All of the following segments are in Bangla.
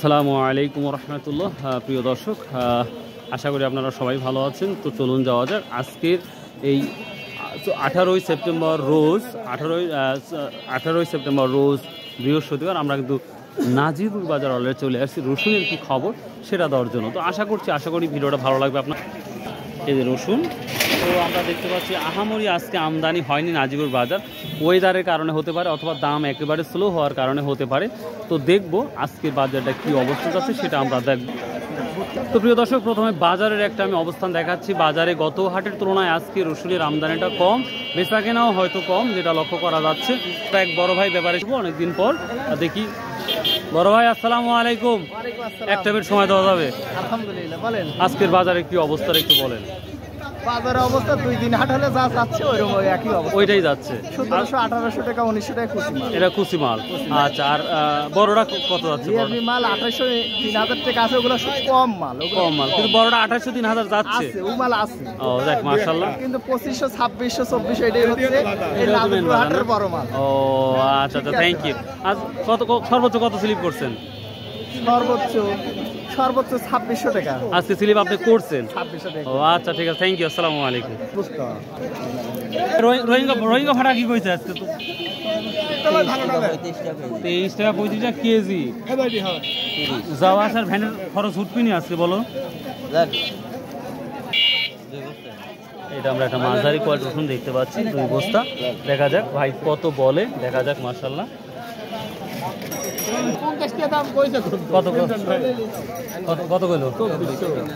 আসসালামু আলাইকুম রহমতুল্লাহ। প্রিয় দর্শক, আশা করি আপনারা সবাই ভালো আছেন। তো চলুন যাওয়া যাক। আজকের এই 18ই সেপ্টেম্বর রোজ বৃহস্পতিবার আমরা কিন্তু নাজিরুল বাজার অলরেডি চলে আসছি রসুনের কি খবর সেটা দেওয়ার জন্য। তো আশা করি ভিডিওটা ভালো লাগবে আপনার। এই যে রসুন, তো আমরা দেখতে পাচ্ছি আহামরি আজকে আমদানি হয়নি নাজিরুল বাজার। ওয়েদারের কারণে হতে পারে অথবা দাম একেবারে স্লো হওয়ার কারণে হতে পারে। তো দেখব আজকের বাজারটা কী অবস্থা আছে সেটা আমরা দেখব। তো প্রিয় দর্শক, প্রথমে বাজারের একটা আমি অবস্থান দেখাচ্ছি। বাজারে গত হাটের তুলনায় আজকে রসুনের আমদানিটা কম, বেচা কেনাও হয়তো কম, যেটা লক্ষ্য করা যাচ্ছে। এক বড় ভাই ব্যাপারে অনেকদিন পর দেখি। বড় ভাই আসসালামু আলাইকুম। একটা বের সময় দেওয়া যাবে? আলহামদুলিল্লাহ, বলেন আজকের বাজারে কি অবস্থা একটু বলেন। বাজারের অবস্থা 2 দিন হাট হলে যা যাচ্ছে ওইরকম একই অবস্থা, ওইটাই যাচ্ছে। 1700 1800 টাকা 1900 টাকা কুচি মাল। এটা কুচি মাল। আচ্ছা, আর বড়টা কত যাচ্ছে? রিয়েলমি মাল 2800 3000 টাকা আছে, ওগুলো সব কম মাল। কিন্তু বড়টা 2800 3000 যাচ্ছে। আছে, ও মাল আছে। ও যাক, মাশাআল্লাহ। কিন্তু 2500 2600 2400 এটাই হচ্ছে এই লাভপুর হাটের বড় মাল। ও আচ্ছা, থ্যাংক ইউ। আজ সর্বোচ্চ কত স্লিপ করছেন? সর্বোচ্চ 2600 টাকা আজকে স্লিপ আপনি করছেন? 2600 টাকা। ও আচ্ছা, ঠিক আছে, থ্যাংক ইউ। আসসালামু আলাইকুম। রোহিঙ্গা ভাড়া কি কইছে আজকে? তো 23 টাকা 35 টাকা কেজি। যাওয়া আসার ভ্যানের খরচ উঠবিনি আজকে, বলো? এটা আমরা একটা মাঝারি কোয়ালিটি রসুন দেখতে পাচ্ছি, 2 বস্তা। দেখা যাক ভাই কত বলে, দেখা যাক। মাশাআল্লাহ। কত কইল?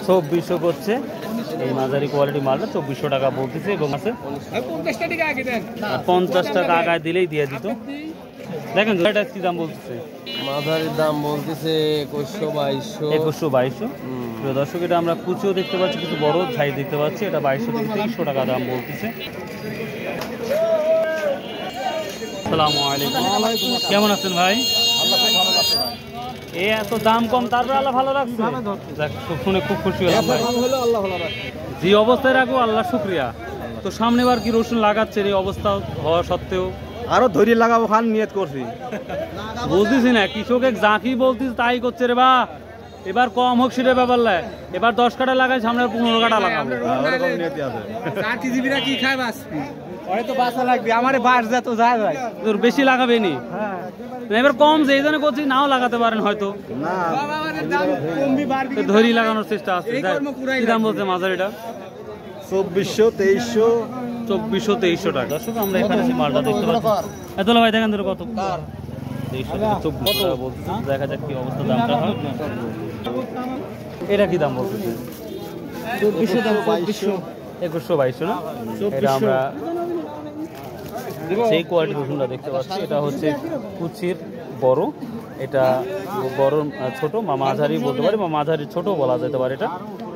2400 করছে। এই মাঝারি কোয়ালিটি মালটা 2400 টাকা বলতেছে এবং আছে 50 টাকা আগায় দিলেই দিয়ে দিত। দেখেন এটা কি দাম বলতেছে? মাঝারির দাম বলতেছে 2100 2200। প্রিয় দর্শক, এটা আমরা কুচিও দেখতে পাচ্ছি, কিছু বড় সাইজ দেখতে পাচ্ছি। এটা 2200 থেকে 2300 টাকা দাম বলতেছে। আসসালামু আলাইকুম। কেমন আছেন ভাই? এই এত দাম কম, তারপরে আল্লাহ ভালো রাখছে। শুনে খুব খুশি হলাম ভাই। যে অবস্থায় রাখবো আল্লাহ শুক্রিয়া। তো সামনেবার কি রসুন লাগাচ্ছেন এই অবস্থা হওয়া সত্ত্বেও? আরো ধৈর্য লাগাবো, খান নিয়ত করছি। বুঝতেছি না, কৃষকে যা কি বলতিস তাই করছে রে বা। এবার কম হোক সেটা ব্যাপার লাই। এবার 10 কাটা লাগাই, সামনে 15 কাটা লাগাবো। কি খায় বাঁচবি? হয়তো বাঁচা লাগবে, আমার বাস যা তো যায় ভাই, তোর বেশি লাগাবে নি। এবার কম যে এই জন্য করছি, নাও লাগাতে পারেন হয়তো। ধরি লাগানোর চেষ্টা আছে। কি দাম বলছে মাঝারিটা? 2400 2300 টাকা। দর্শক, আমরা এখানে যে মালটা দেখতে পাচ্ছি, এত ভাই দেখেন ধরো কত 2300 থেকে 2400 টাকা বলতেছে। দেখা যাক কি অবস্থা দামটা হয়। এটা কি দাম বলতেছে? 2100 না? এটা আমরা সেই কোয়ালিটি রসুনটা দেখতে পাচ্ছি। এটা হচ্ছে কুচির বড়, এটা বড় ছোট বা মাঝারি বলতে পারি, বা মাঝারি ছোট বলা যেতে পারে। এটা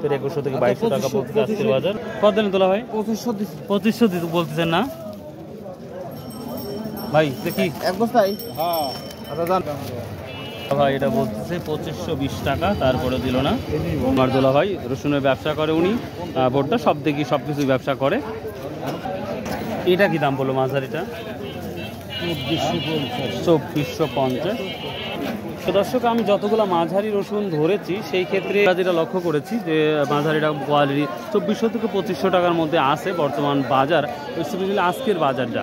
2100 থেকে 2200 টাকা বলতেছে আজকের বাজার। কত দিন তোলা ভাই? 2500 দিতে বলতেছেন না ভাই? দেখি এক বস্তায়। ভাই এটা বলতেছে 2520 টাকা, তারপরে দিল না। আমার দোলা ভাই রসুনের ব্যবসা করে, উনি বোর্ডটা সব দেখি সবকিছু ব্যবসা করে। এটা কি দাম বললো মাঝারিটা? 2450। তো দর্শক, আমি যতগুলো মাঝারি রসুন ধরেছি সেই ক্ষেত্রে যেটা লক্ষ্য করেছি যে মাঝারিটা কোয়ালিটি 2400 থেকে 2500 টাকার মধ্যে আছে বর্তমান বাজার, স্পেশালি আজকের বাজারটা।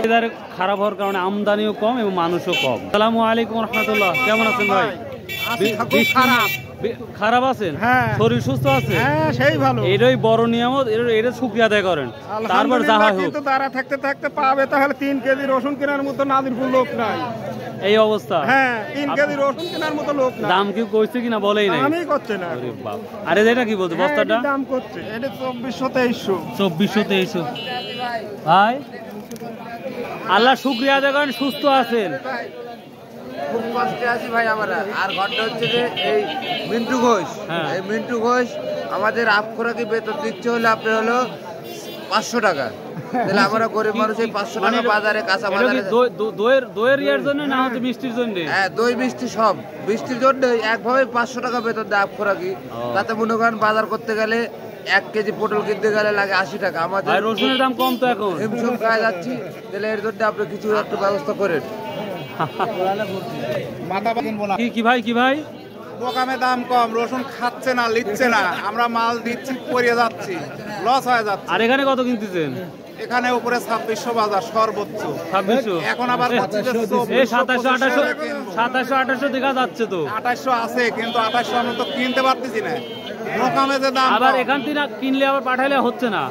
এদের খারাপ হওয়ার কারণে আমদানিও কম এবং মানুষও কম। আসসালামু আলাইকুম রহমতুল্লাহ। কেমন আছেন ভাই? খারাপ আছেন? শরীর সুস্থ আছে? সেই ভালো। এটাই বড় নিয়ামত, এটা শুকরিয়া আদায় করেন। তারপর যাহা হোক, কিন্তু তারা থাকতে থাকতে পাবে তাহলে 3 কেজি রসুন কেনার মতো নাজিরপুর লোক নাই। এই অবস্থা। 3 কেজি রসুন কেনার মতো লোক নাই। দাম কি কইছে কিনা বলেই নাই। আমি করছে না। আরে বাপ, আরে এটা কি বলতে বস্তাটা? দাম করছে এটা 2400 2300 ভাই আল্লাহ শুকরিয়া আদায় করেন, সুস্থ আছেন। খুব কষ্টে আছি ভাই আমরা। আর ঘটনা হচ্ছে যে এই মিন্টু ঘোষ আমাদের আফখোরাকি বেতন দিচ্ছে হলো আপনার হলো 500 টাকা। তাহলে আমরা গরিব মানুষ এই 500 টাকা বাজারে কাঁচা বাজারে দইয়ের ইয়ার জন্য না হচ্ছে মিষ্টির জন্য? হ্যাঁ, দই মিষ্টি সব মিষ্টির জন্য একভাবে 500 টাকা বেতন দেয় আফখোরাকি। তাতে মনে করেন বাজার করতে গেলে 1 কেজি পটল কিনতে গেলে লাগে 80 টাকা। আমাদের রসুনের দাম কম তো এখন, হিমশিম খাওয়া যাচ্ছি। তাহলে এর জন্য আপনি কিছু একটা ব্যবস্থা করেন। মাথা কিনবো না। কি ভাই কি ভাই? দোকানে দাম কম, রসুন খাচ্ছে না, লিখছে না, আমরা মাল দিচ্ছি পড়ে যাচ্ছি, লস হয়ে যাচ্ছে। আর এখানে কত কিনতেছেন? এখানে উপরে 2600 বাজার সর্বোচ্চ। 2600 এখন আবার এই 2700 দেখা যাচ্ছে তো। 2800 আছে, কিন্তু 2800 আমরা তো কিনতে পারতেছি না। মোকামে যে দাম, আবার এখান থেকে কিনলে আবার পাঠাইলে হচ্ছে না।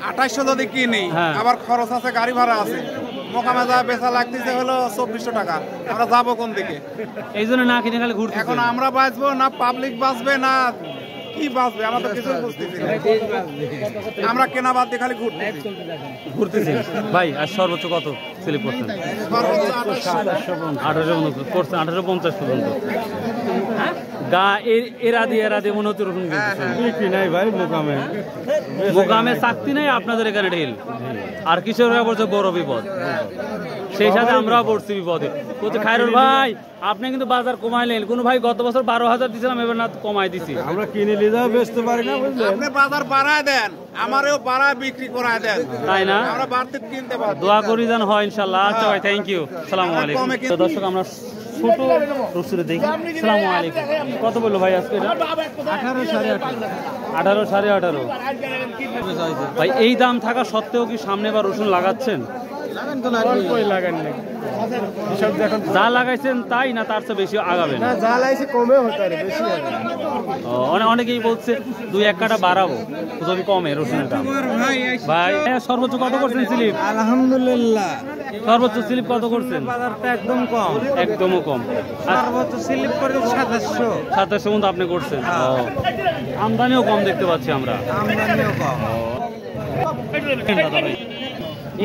2800 যদি কিনি, হ্যাঁ। আবার খরচ আছে, গাড়ি ভাড়া আছে। মোকামে যা বেচা লাগতেছে হলো 2400 টাকা। আমরা যাবো কোন দিকে? এই জন্য না কিনে খালি ঘুরতে। এখন আমরা বাঁচবো না পাবলিক বাঁচবে না কি বাঁচবে, আমরা তো কিছুই বুঝতেছি না। আমরা কেনা বাদ দিয়ে খালি ঘুরতেছি। ভাই আর সর্বোচ্চ কত স্লিপ করছেন? 1850 করছেন, 1850 পর্যন্ত। গা এরা দিয়ে মনে হচ্ছে রসুন কিনতেছেন। নাই ভাই মোকামে। মোকামে চাকতি নাই, আপনাদের এখানে ঢেল। আর কিশোররা বলছে বড় বিপদ, সেই সাথে আমরাও পড়ছি বিপদে। বলছে খায়রুল ভাই আপনি কিন্তু বাজার কমাইলেন। কোন ভাই গত বছর 12,000 দিয়েছিলাম, এবার না কমাই দিছি। আমরা কিনে নিলেও বেচতে পারি না, বুঝলেন? আপনি বাজার বাড়ায় দেন, আমারও বাড়ায় বিক্রি করায় দেন, তাই না? আমরা বাড়তি কিনতে পারি। দোয়া করি যেন হয় ইনশাআল্লাহ। আচ্ছা ভাই, থ্যাংক ইউ। আসসালামু আলাইকুম। তো দর্শক আমরা ছোট রসুন দেখি। আসসালামু আলাইকুম। কত বললো ভাই আজকে এটা? 18 সাড়ে 18 সাড়ে 18। ভাই এই দাম থাকা সত্ত্বেও কি সামনে বা রসুন লাগাচ্ছেন? যা লাগাইছেন তাই না তার চেয়ে বেশি আগাবেন? যা লাগাইছে কমে হতে পারে, বেশি হবে। অনেকেই বলছে 2-1 কাটা বাড়াবো যদি কমে রসুনের দাম। ভাই সর্বোচ্চ কত করছেন স্লিপ? আলহামদুলিল্লাহ সর্বোচ্চ স্লিপ কত করছেন? বাজারটা একদম কম, একদমও কম। সর্বোচ্চ স্লিপ করে 2700। 2700 মতো আপনি করছেন। আমদানিও কম দেখতে পাচ্ছি আমরা। আমদানিও কম।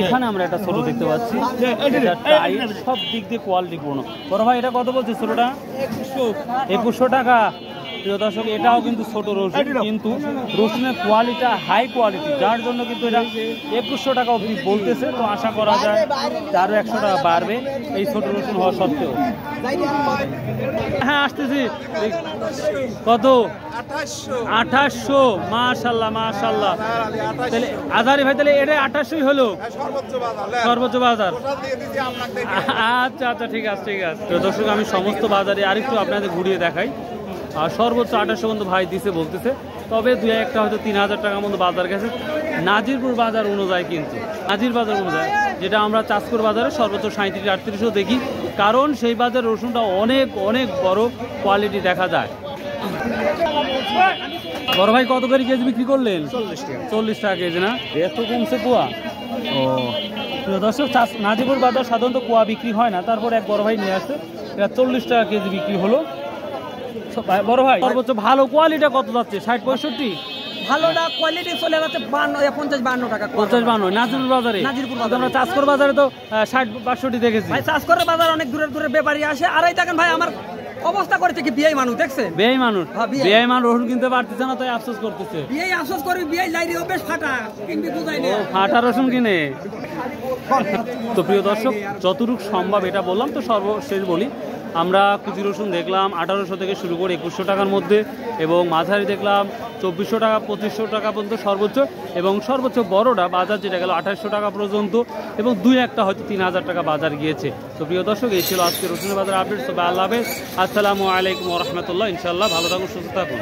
এখানে আমরা একটা ছোট দেখতে পাচ্ছি, সব দিক দিয়ে কোয়ালিটি পূর্ণ। বড় ভাই এটা কত বলছে ছোটটা? 2100 টাকা। প্রিয় দর্শক, এটাও কিন্তু ছোট রসুন, কিন্তু রসুনের কোয়ালিটি হাই কোয়ালিটি, যার জন্য কিন্তু এটা 2100 টাকা অবধি বলতেছে। তো আশা করা যায় আরো 100 টাকা বাড়বে এই ছোট রসুন হওয়া সত্ত্বেও। হ্যাঁ আসতেছি। কত? 2800। মাশাআল্লাহ মাশাআল্লাহ। তাহলে আজারি ভাই, তাহলে এটা 2800ই হলো সর্বোচ্চ বাজার। আচ্ছা আচ্ছা, ঠিক আছে ঠিক আছে। তো দর্শক, আমি সমস্ত বাজারে আরেকটু আপনাদের ঘুরিয়ে দেখাই। আর সর্বোচ্চ 2800 পর্যন্ত ভাই দিছে বলতেছে, তবে 2-1টা হয়তো 3000 টাকার মতো বাজার গেছে নাজিরপুর বাজার অনুযায়ী। কিন্তু নাজির বাজার অনুযায়ী, যেটা আমরা চাঁদপুর বাজারে সর্বোচ্চ 37-3800 দেখি, কারণ সেই বাজার রসুনটা অনেক অনেক বড় কোয়ালিটি দেখা যায়। বড় ভাই কত করে কেজি বিক্রি করলেন? 40 টাকা কেজি না? এত কমছে কুয়া। ও প্রিয় দর্শক, নাজিরপুর বাজার সাধারণত কুয়া বিক্রি হয় না, তারপর এক বড় ভাই নিয়ে আসছে, এটা 40 টাকা কেজি বিক্রি হলো। বড় ভাই সর্বোচ্চ ভালো কোয়ালিটি কত যাচ্ছে? 60-65? ভালোটা কোয়ালিটি চলে যাচ্ছে 50-52 টাকা। 50-52 নাজিরপুর বাজারে? নাজিরপুর বাজারে। আমরা চাষকর বাজারে তো 60-62 দেখেছি। ভাই চাষকরের বাজার অনেক দূরের দূরের ব্যাপারী আসে। আর এই দেখেন ভাই, আমার অবস্থা করেছে কি, বিয়াই মানুষ দেখছেন? বিয়াই মানুষ, হ্যাঁ, বিয়াই মানুষ রসুন কিনতে পারতেছে না, তাই আফসোস করতেছে। বিয়াই আফসোস করবি, বিয়াই লাইরি হবে ফাটা, কিনবি বুঝাই না। ফাটা রসুন কিনে। তো প্রিয় দর্শক, যতটুকু সম্ভব এটা বললাম। তো সর্বশেষ বলি, আমরা কুচি রসুন দেখলাম 1800 থেকে শুরু করে 2100 টাকার মধ্যে, এবং মাঝারি দেখলাম 2400 টাকা 2500 টাকা পর্যন্ত সর্বোচ্চ, এবং সর্বোচ্চ বড়টা বাজার যেটা গেল 2800 টাকা পর্যন্ত, এবং 2-1টা হয়তো 3000 টাকা বাজার গিয়েছে। তো প্রিয় দর্শক, এই ছিল আজকে রসুনের বাজার আপডেট। তবে আল্লাহ হাফেজ, আসসালামু আলাইকুম ওয়া রাহমাতুল্লাহ। ইনশাআল্লাহ ভালো থাকুন, সুস্থ থাকুন।